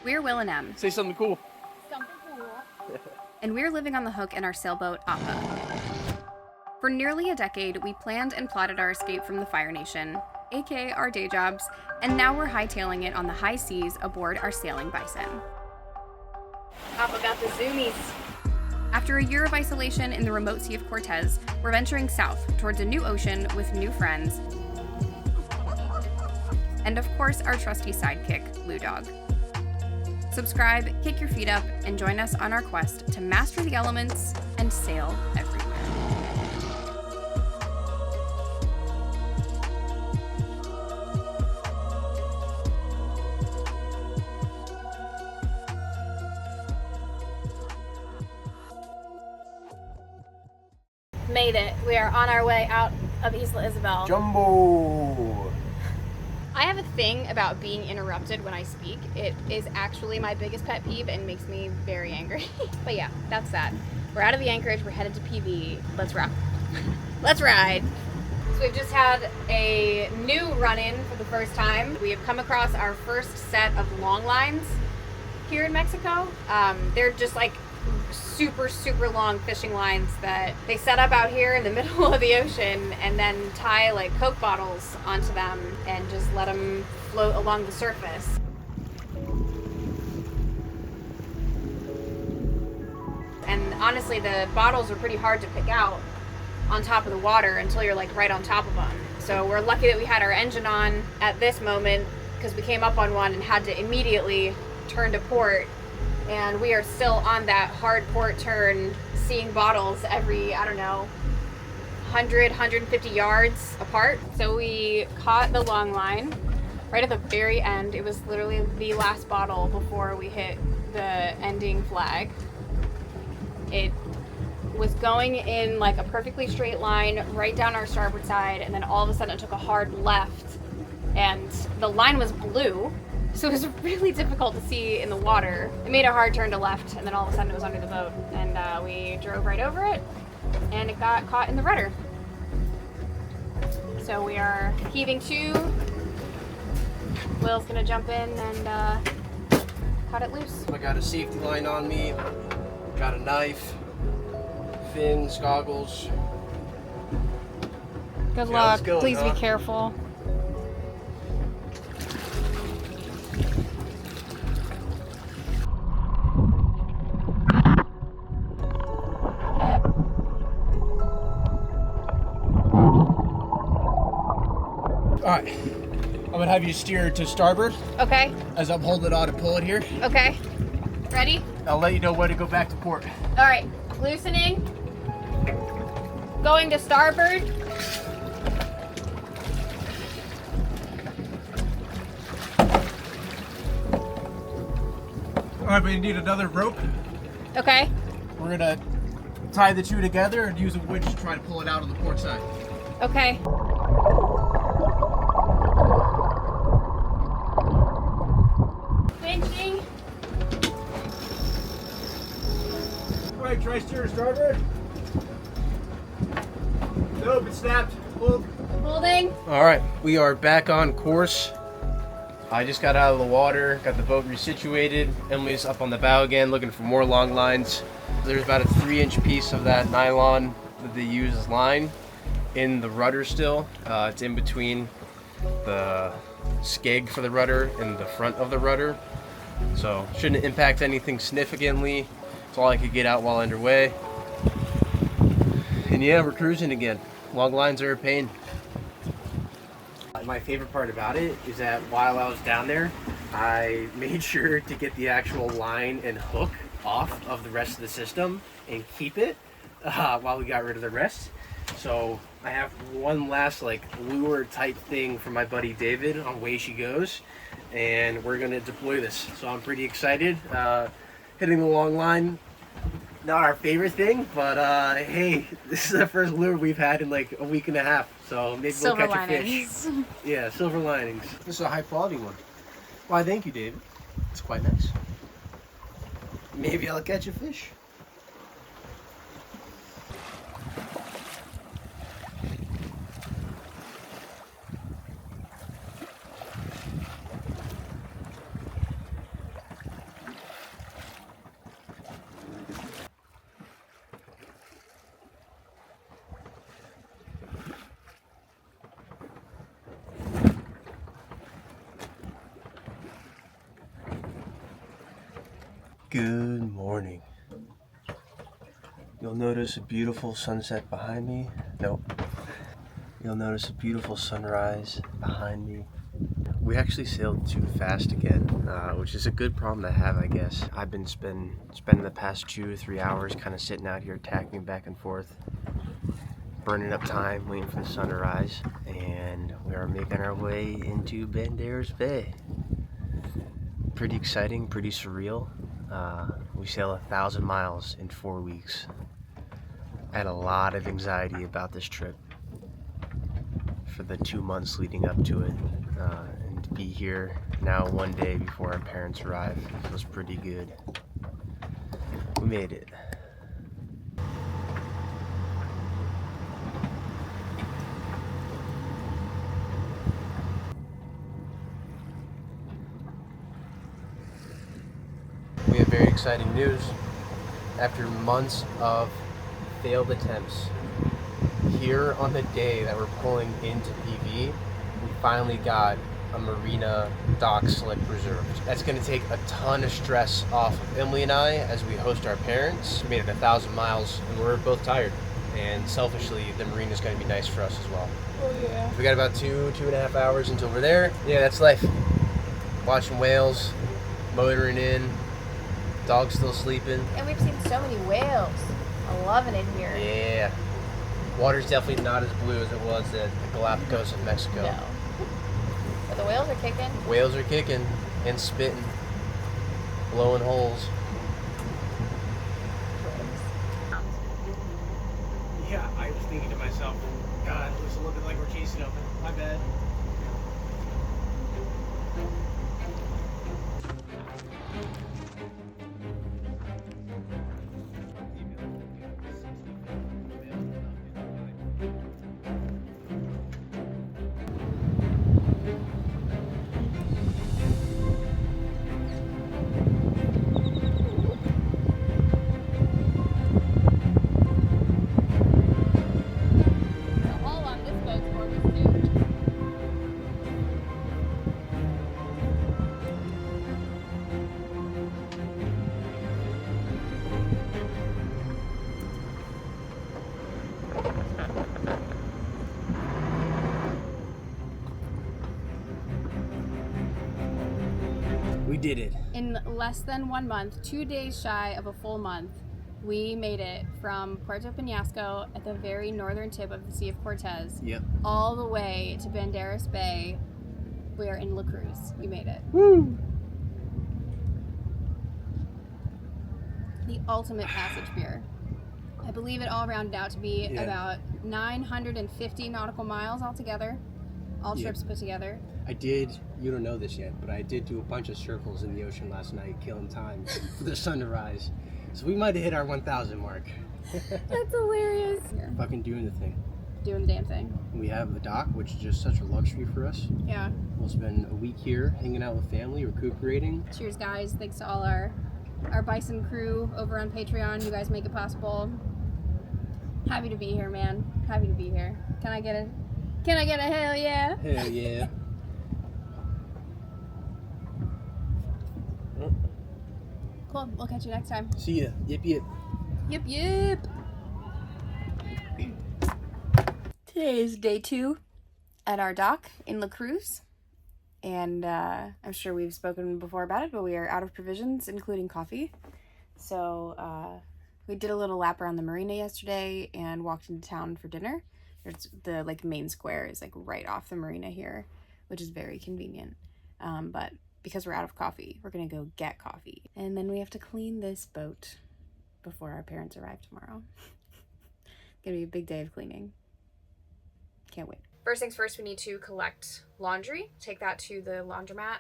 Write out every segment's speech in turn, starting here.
We're Will and Em. Say something cool. Something cool. And we're living on the hook in our sailboat, Appa. For nearly a decade, we planned and plotted our escape from the Fire Nation, aka our day jobs, and now we're hightailing it on the high seas aboard our sailing Bison. Appa got the zoomies. After a year of isolation in the remote Sea of Cortez, we're venturing south towards a new ocean with new friends, and of course our trusty sidekick, Blue Dog. Subscribe, kick your feet up, and join us on our quest to master the elements and sail everywhere. Made it. We are on our way out of Isabel. Jumbo! I have a thing about being interrupted when I speak. It is actually my biggest pet peeve and makes me very angry. But yeah, that's that. We're out of the anchorage. We're headed to PV. Let's rock. Let's ride. So we've just had a new run-in for the first time. We have come across our first set of long lines here in Mexico. They're just like super long fishing lines that they set up out here in the middle of the ocean and then tie like Coke bottles onto them and just let them float along the surface. And honestly, the bottles are pretty hard to pick out on top of the water until you're like right on top of them. So we're lucky that we had our engine on at this moment because we came up on one and had to immediately turn to port. And we are still on that hard port turn, seeing bottles every, I don't know, 100, 150 yards apart. So we caught the long line right at the very end. It was literally the last bottle before we hit the ending flag. It was going in like a perfectly straight line right down our starboard side, and then all of a sudden it took a hard left, and the line was blue. So it was really difficult to see in the water. It made a hard turn to left, and then all of a sudden it was under the boat. And we drove right over it, and it got caught in the rudder. So we are heaving to. Will's gonna jump in and cut it loose. I got a safety line on me, got a knife, fins, goggles. Good Yeah, luck. let's go, Please huh? be careful. Alright, I'm gonna have you steer to starboard Okay. as I'm holding it on to pull it here. Okay. Ready? I'll let you know when to go back to port. All right. Loosening. Going to starboard. Alright, but you need another rope. Okay. We're gonna tie the two together and use a winch to try to pull it out on the port side. Okay. Winching. Alright, try steer to starboard. Nope, it snapped. Hold. Holding. Alright, we are back on course. I just got out of the water, got the boat resituated. Emily's up on the bow again looking for more long lines. There's about a 3-inch piece of that nylon that they use as line in the rudder still. It's in between the skeg for the rudder and the front of the rudder. So shouldn't impact anything significantly. It's all I could get out while underway. And yeah, we're cruising again. Long lines are a pain. My favorite part about it is that while I was down there, I made sure to get the actual line and hook off of the rest of the system and keep it while we got rid of the rest. So I have one last like lure type thing for my buddy David on Way She Goes, and we're gonna deploy this. So I'm pretty excited. Hitting the long line, not our favorite thing, but hey, this is the first lure we've had in like a week and a half. So maybe Silver we'll catch linings. a fish. Yeah, silver linings. This is a high quality one. Why, thank you, David. It's quite nice. Maybe I'll catch a fish. Good morning. You'll notice a beautiful sunset behind me. Nope. You'll notice a beautiful sunrise behind me. We actually sailed too fast again, which is a good problem to have, I guess. I've been spending the past 2 or 3 hours kind of sitting out here tacking back and forth, burning up time, waiting for the sun to rise, and we are making our way into Banderas Bay. Pretty exciting, pretty surreal. We sail 1,000 miles in 4 weeks. I had a lot of anxiety about this trip for the 2 months leading up to it, and to be here now 1 day before our parents arrive feels pretty good. We made it. We have very exciting news. After months of failed attempts, here on the day that we're pulling into PV, we finally got a marina dock slip reserved. That's going to take a ton of stress off of Emily and I as we host our parents. We made it 1,000 miles and we're both tired. And selfishly, the marina is going to be nice for us as well. Oh yeah. We got about 2.5 hours until we're there. Yeah, that's life. Watching whales, motoring in, dog's still sleeping. And we've seen so many whales. I'm loving it here. Yeah. Water's definitely not as blue as it was at the Galapagos of Mexico. No. But the whales are kicking. Whales are kicking and spitting, blowing holes. Yeah, I was thinking to myself, God, it looks a little bit like we're chasing open. My bad. We did it. In less than 1 month, 2 days shy of a full month, we made it from Puerto Penasco at the very northern tip of the Sea of Cortez, Yep. all the way to Banderas Bay. We're in La Cruz. We made it. Woo! The ultimate passage beer. I believe it all rounded out to be about 950 nautical miles altogether, all trips put together. I did, you don't know this yet, but I did do a bunch of circles in the ocean last night, killing time for the sun to rise. So we might have hit our 1,000 mark. That's hilarious. Fucking doing the thing. Doing the damn thing. We have a dock, which is just such a luxury for us. Yeah. We'll spend a week here hanging out with family, recuperating. Cheers, guys. Thanks to all our Bison crew over on Patreon. You guys make it possible. Happy to be here, man. Happy to be here. Can I get a hell yeah? Hell yeah. Cool. We'll catch you next time. See ya. Yip yip. Yip yip. Today is day 2 at our dock in La Cruz. And I'm sure we've spoken before about it, but we are out of provisions, including coffee. So we did a little lap around the marina yesterday and walked into town for dinner. There's the main square is right off the marina here, which is very convenient. But because we're out of coffee, we're gonna go get coffee. And then we have to clean this boat before our parents arrive tomorrow. It's gonna be a big day of cleaning. Can't wait. First things first, we need to collect laundry. Take that to the laundromat,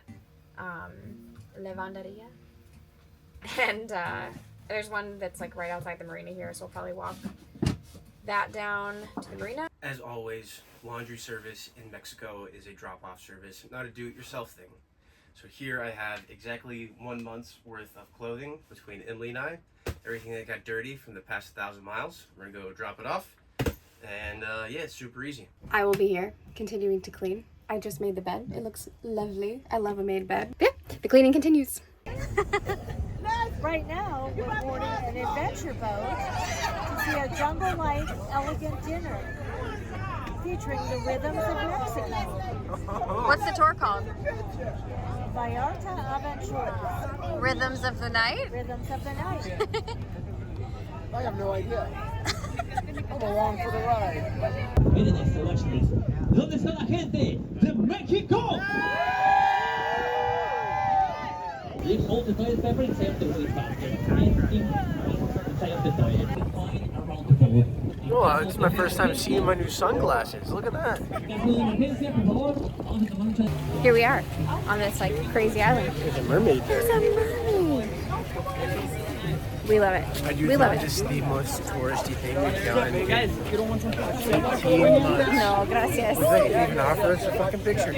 lavanderia. And there's one that's right outside the marina here, so we'll probably walk that down to the marina. As always, laundry service in Mexico is a drop-off service, not a do-it-yourself thing. So here I have exactly 1 month's worth of clothing between Emily and I. Everything that got dirty from the past 1,000 miles. We're gonna go drop it off. And yeah, it's super easy. I will be here, continuing to clean. I just made the bed. It looks lovely. I love a made bed. Yeah, the cleaning continues. Let's Right now, we're boarding an adventure boat to see a jungle-like, elegant dinner featuring the rhythms of Mexico. What's the tour called? Vallarta Aventuras, Rhythms of the Night? Rhythms of the Night. I have no idea. I'm along for the ride. Miren esto, watch this. ¿Dónde está la gente de México? Leave hold the toilet paper and say up the wait basket. And say up the toilet. Fine around the boat. Well, it's my first time seeing my new sunglasses. Look at that. Here we are on this like crazy island. There's a mermaid there. There's a mermaid. We love it. We love it. This is the most touristy thing we've done. Hey guys, you don't want some? No, gracias. They even offer us a fucking picture.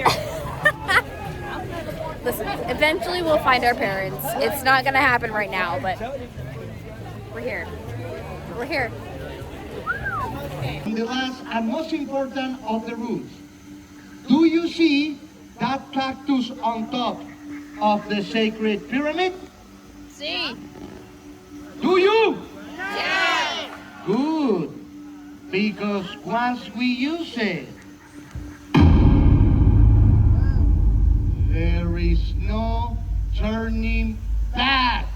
Listen, eventually we'll find our parents. It's not gonna happen right now, but we're here. We're here. The last and most important of the rules. Do you see that cactus on top of the sacred pyramid? See. Do you? Yeah. Good. Because once we use it, there is no turning back.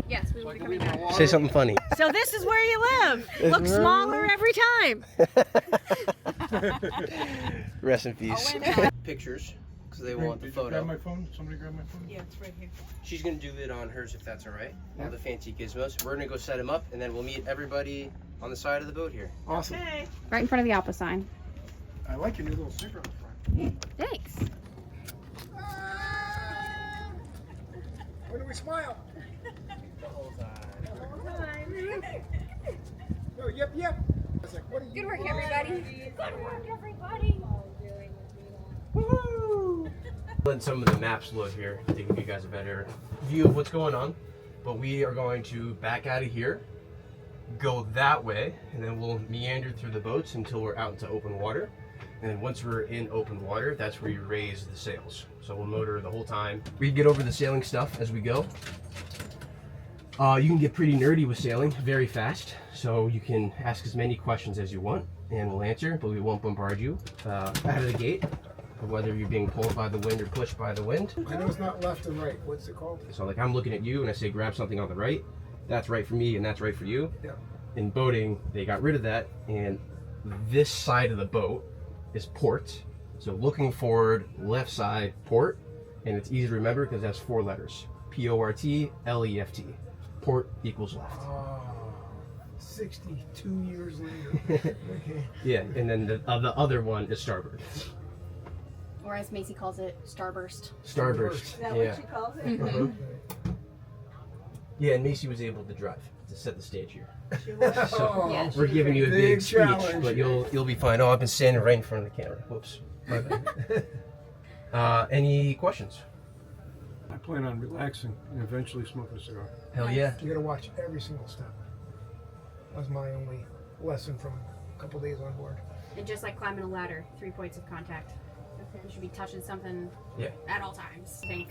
Yes, we will be coming back. Say something funny. So this is where you live. Looks smaller every time. Rest in peace. Pictures, because they want the photo. Grab my phone? Somebody grab my phone? Yeah, it's right here. She's gonna do it on hers if that's all right. All the fancy gizmos. We're gonna go set them up, and then we'll meet everybody on the side of the boat here. Awesome. Right in front of the Appa sign. I like your new little sticker on the front. Thanks. When do we smile? No, yep. I was like, what are you? Good work, everybody. Good work, everybody. Woo! Let some of the maps load here to give you guys a better view of what's going on. But we are going to back out of here, go that way, and then we'll meander through the boats until we're out into open water. And then once we're in open water, that's where you raise the sails. So we'll motor the whole time. We get over the sailing stuff as we go. You can get pretty nerdy with sailing very fast. So you can ask as many questions as you want and we'll answer, but we won't bombard you out of the gate. Whether you're being pulled by the wind or pushed by the wind. I know it's not left and right. What's it called? So like I'm looking at you and I say grab something on the right. That's right for me and that's right for you. Yeah. In boating, they got rid of that, and this side of the boat is port. So looking forward, left side, port, and it's easy to remember because that's 4 letters. P-O-R-T, L-E-F-T. Port equals left. 62 years later. Okay. Yeah, and then the other one is starboard. Or as Macy calls it, starburst. Starburst. Is that Yeah. what she calls it? Mhm. Yeah, and Macy was able to drive to set the stage here. Oh, Yeah. We're giving you a big Big speech, challenge. but you'll be fine. Oh, I've been standing right in front of the camera. Whoops. My bad. Any questions? I plan on relaxing and eventually smoking a cigar. Hell yeah. You gotta watch every single step. That's my only lesson from a couple days on board. And just like climbing a ladder, 3 points of contact. We should be touching something Yeah. at all times. Think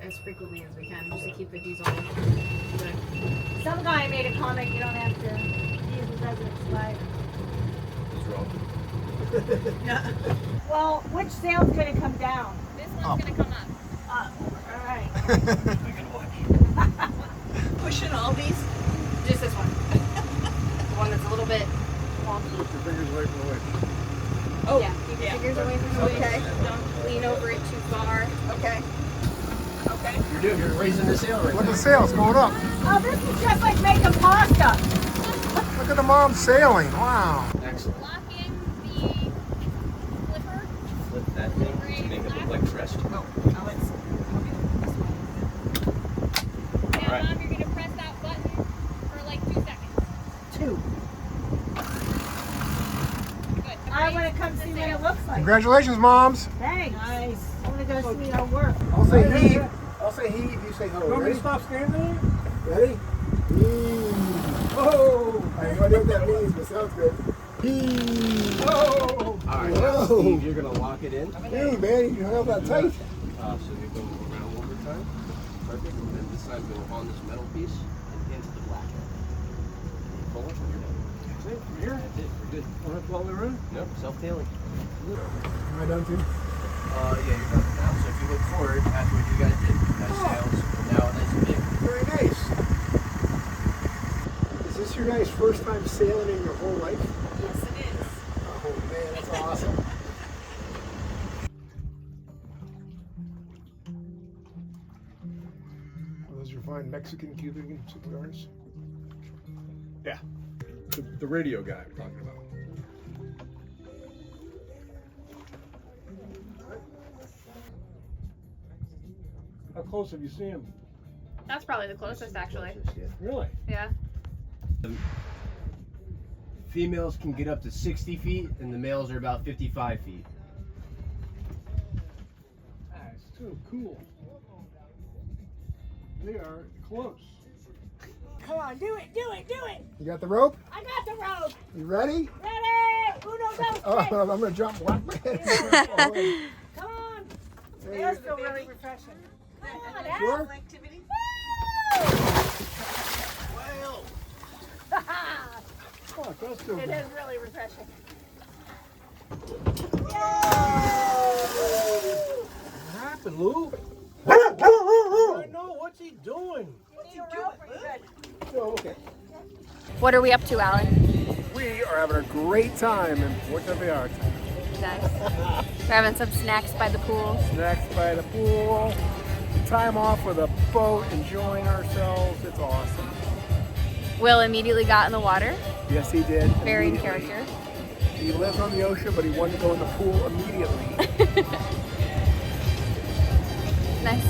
as frequently as we can, just to keep the diesel good. Some guy made a comment you don't have to use the president's flag. What's wrong? Well, which sail's going to come down? This one's gonna come up. Up. All right. Pushing all these. Just this one. The one that's a little bit wonky. Keep your fingers away from the wind. Oh, yeah. Keep your fingers away from the wind. Okay. Don't lean over it too far. Okay. Okay. You're raising the sail right Look now. at the sails going up. Oh, this is just like making pasta. Look at the mom sailing. Wow. Excellent. Lock in the flipper. Flip that thing to make it look like the rest. Now, Alright. Mom, you're going to press that button for like 2 seconds. 2. Good. I want to come see what it looks like. Congratulations, moms. Thanks. Nice. I want to go see our work. I'll say heave. I'll say heave. You say ho. You want me Ready? to stop standing there? Ready? Heave. Oh! I have no idea what that means, but it sounds good. Heave. Oh! Alright, now Whoa. Steve, you're gonna lock it in. Hey, man, you held that tight. So you go around one more time. Perfect. And then this time go on this metal piece and into the black end. Pull it and you're done. That's it, from here? That's it. We're good. Well, that's all we run? Nope. Self-tailing. Am I done too? Yeah, you're done now. So if you look forward, that's what you guys did. Nice sails. Now nice and big. Very nice. Is this your guys' first time sailing in your whole life? Yes, it is. Oh man, that's awesome. Are those your fine Mexican Cuban cigars? Yeah. The radio guy I'm talking about. How close have you seen him? That's probably the closest, actually. Really? Yeah. Females can get up to 60 feet, and the males are about 55 feet. That's too cool. They are close. Come on, do it, do it, do it. You got the rope? I got the rope. You ready? Ready? Uno, dos, Oh, tres. I'm gonna jump. What? Come on. There It you does go. feel really refreshing. Come on, Sure? Al. Activity. Oh, it does feel It good. is really refreshing. What happened, Lou? I know. What's he doing? What's he doing? Oh, okay. What are we up to, Alan? We are having a great time in Puerto Vallarta. Nice. We're having some snacks by the pool. Snacks by the pool. Time off with a boat, enjoying ourselves. It's awesome. Will immediately got in the water. Yes, he did. Very in Immediately. character. He lives on the ocean, but he wanted to go in the pool immediately. Nice.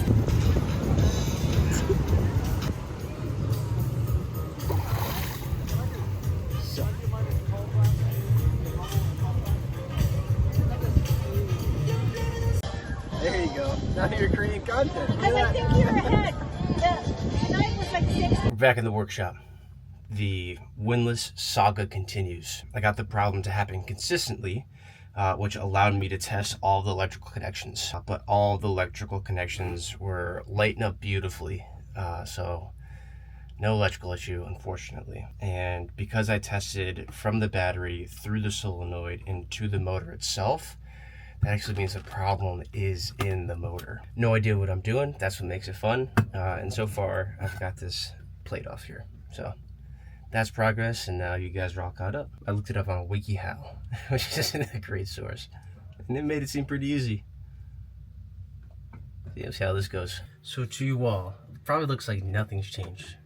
There you go. Now you're creating content. Because I think you're ahead. The night was like 6. We're back in the workshop. The windlass saga continues. I got the problem to happen consistently, which allowed me to test all the electrical connections. But all the electrical connections were lighting up beautifully, so no electrical issue, unfortunately. And because I tested from the battery through the solenoid into the motor itself, that actually means the problem is in the motor. No idea what I'm doing. That's what makes it fun. And so far, I've got this plate off here. So that's progress, and now you guys are all caught up. I looked it up on WikiHow, which isn't a great source. And it made it seem pretty easy. See how this goes. So to you all, probably looks like nothing's changed.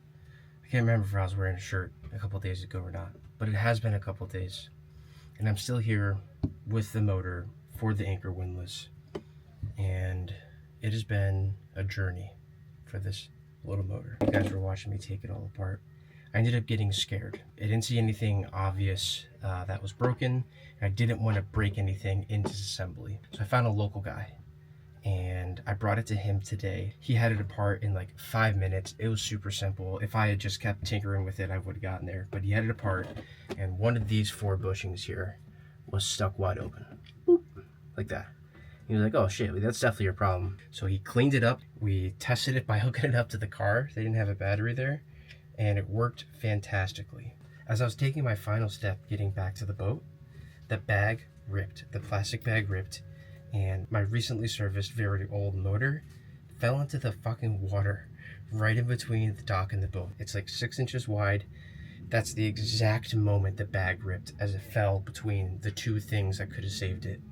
I can't remember if I was wearing a shirt a couple days ago or not, but it has been a couple days. And I'm still here with the motor for the anchor windlass, and it has been a journey for this little motor. You guys were watching me take it all apart. I ended up getting scared. I didn't see anything obvious that was broken, and I didn't want to break anything in disassembly. So I found a local guy, and I brought it to him today. He had it apart in like 5 minutes. It was super simple. If I had just kept tinkering with it, I would have gotten there, but he had it apart, and one of these 4 bushings here was stuck wide open. Boop. Like that. He was like, oh shit, that's definitely your problem. So he cleaned it up. We tested it by hooking it up to the car. They didn't have a battery there, and it worked fantastically. As I was taking my final step getting back to the boat, the bag ripped. The plastic bag ripped, and my recently serviced very old motor fell into the fucking water right in between the dock and the boat. It's like 6 inches wide. That's the exact moment the bag ripped as it fell between the two things that could have saved it.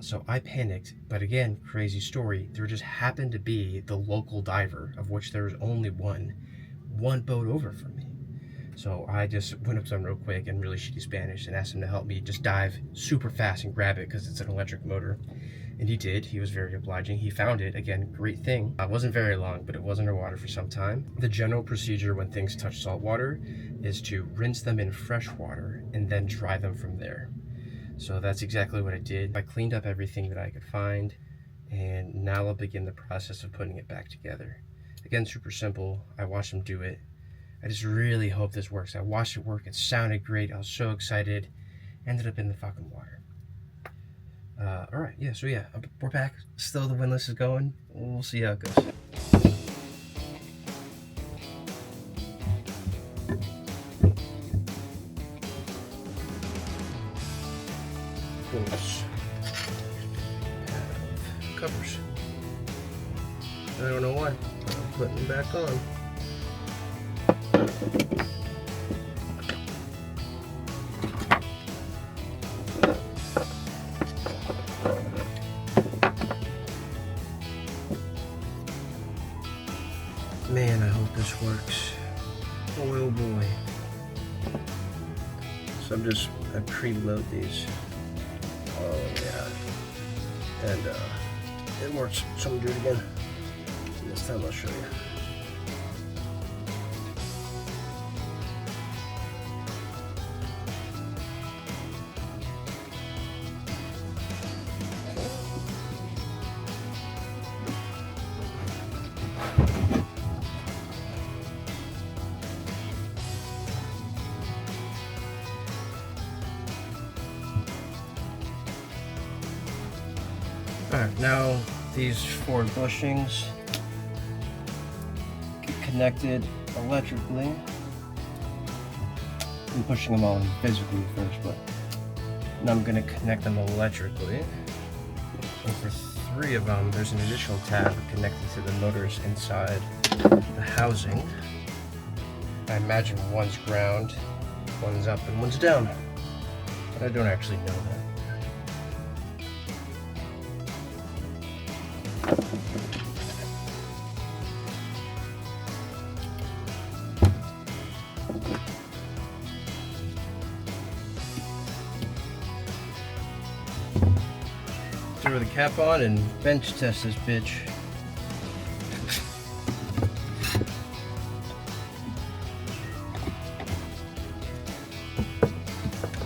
So I panicked, but again, crazy story. There just happened to be the local diver, of which there was only one boat over from me. So I just went up to him real quick in really shitty Spanish and asked him to help me just dive super fast and grab it because it's an electric motor. And he did. He was very obliging. He found it. Again, great thing. It wasn't very long, but it was underwater for some time. The general procedure when things touch salt water is to rinse them in fresh water and then dry them from there. So that's exactly what I did. I cleaned up everything that I could find, and now I'll begin the process of putting it back together. Again, super simple. I watched him do it. I just really hope this works. I watched it work. It sounded great. I was so excited. Ended up in the fucking water. All right, yeah, so yeah, we're back. Still the windlass is going. We'll see how it goes. Pools have covers. I don't know why. I'm putting them back on. Man, I hope this works. Oh boy. So I preload these. Oh yeah. And it works. So I'm gonna do it again. This time I'll show you. Alright, now these 4 bushings get connected electrically. I'm pushing them on physically first, but now I'm going to connect them electrically. And for 3 of them, there's an additional tab connected to the motors inside the housing. I imagine one's ground, one's up, and one's down. But I don't actually know that. Throw the cap on and bench test this bitch.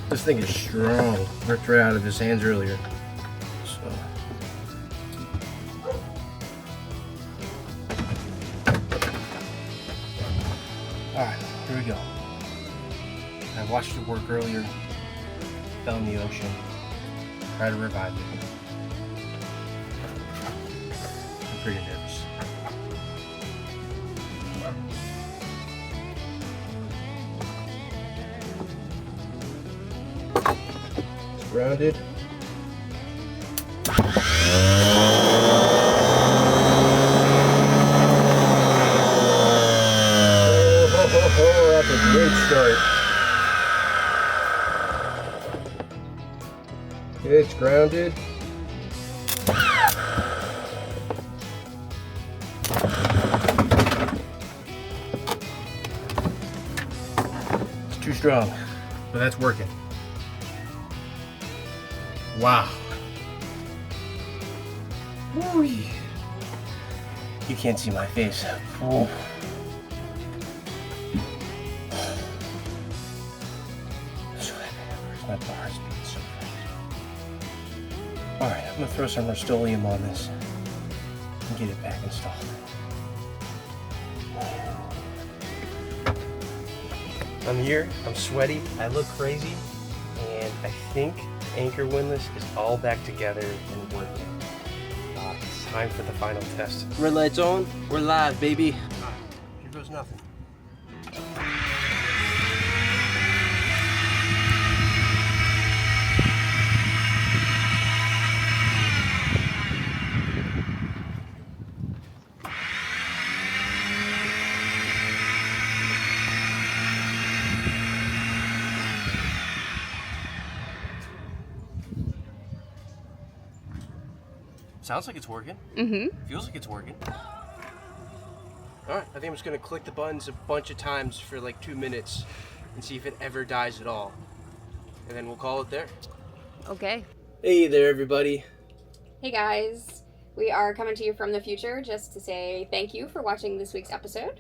This thing is strong. Ripped right out of his hands earlier. So. Alright, here we go. I watched it work earlier. Fell in the ocean. Try to revive it. I'm pretty nervous. It's grounded. Oh, that's a great start. Okay, it's grounded. It's too strong, but that's working. Wow. Ooh. You can't see my face. Ooh. Where's my bar speed so fast? Alright, I'm gonna throw some Rust-Oleum on this and get it back installed. I'm here, I'm sweaty, I look crazy, and I think anchor windlass is all back together and working. It's time for the final test. Red lights on, we're live, baby. Here goes nothing. Sounds like it's working. Mm-hmm. Feels like it's working. All right, I think I'm just gonna click the buttons a bunch of times for like 2 minutes and see if it ever dies at all. And then we'll call it there. Okay. Hey there, everybody. Hey guys, we are coming to you from the future just to say thank you for watching this week's episode.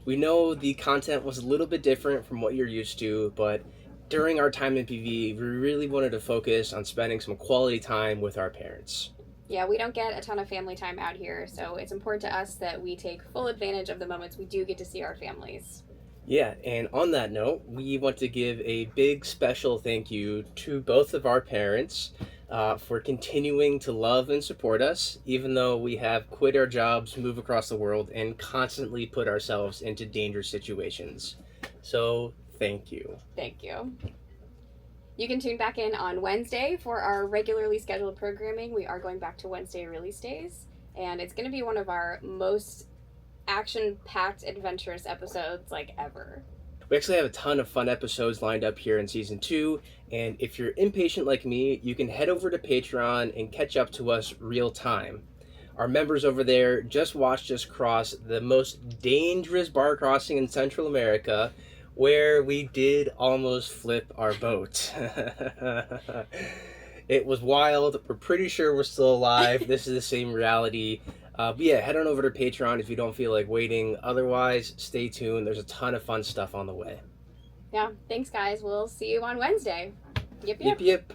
We know the content was a little bit different from what you're used to, but during our time in PV, we really wanted to focus on spending some quality time with our parents. Yeah, we don't get a ton of family time out here, so it's important to us that we take full advantage of the moments we do get to see our families. Yeah, and on that note, we want to give a big special thank you to both of our parents for continuing to love and support us, even though we have quit our jobs, move across the world, and constantly put ourselves into dangerous situations. So, thank you. Thank you. You can tune back in on Wednesday for our regularly scheduled programming. We are going back to Wednesday release days, and it's going to be one of our most action-packed, adventurous episodes like ever. We actually have a ton of fun episodes lined up here in Season 2, and if you're impatient like me, you can head over to Patreon and catch up to us real time. Our members over there just watched us cross the most dangerous bar crossing in Central America, where we did almost flip our boat. It was wild. We're pretty sure we're still alive. This is the same reality. But yeah, head on over to Patreon if you don't feel like waiting. Otherwise, stay tuned. There's a ton of fun stuff on the way. Yeah, thanks guys. We'll see you on Wednesday. Yip yip. Yip yip.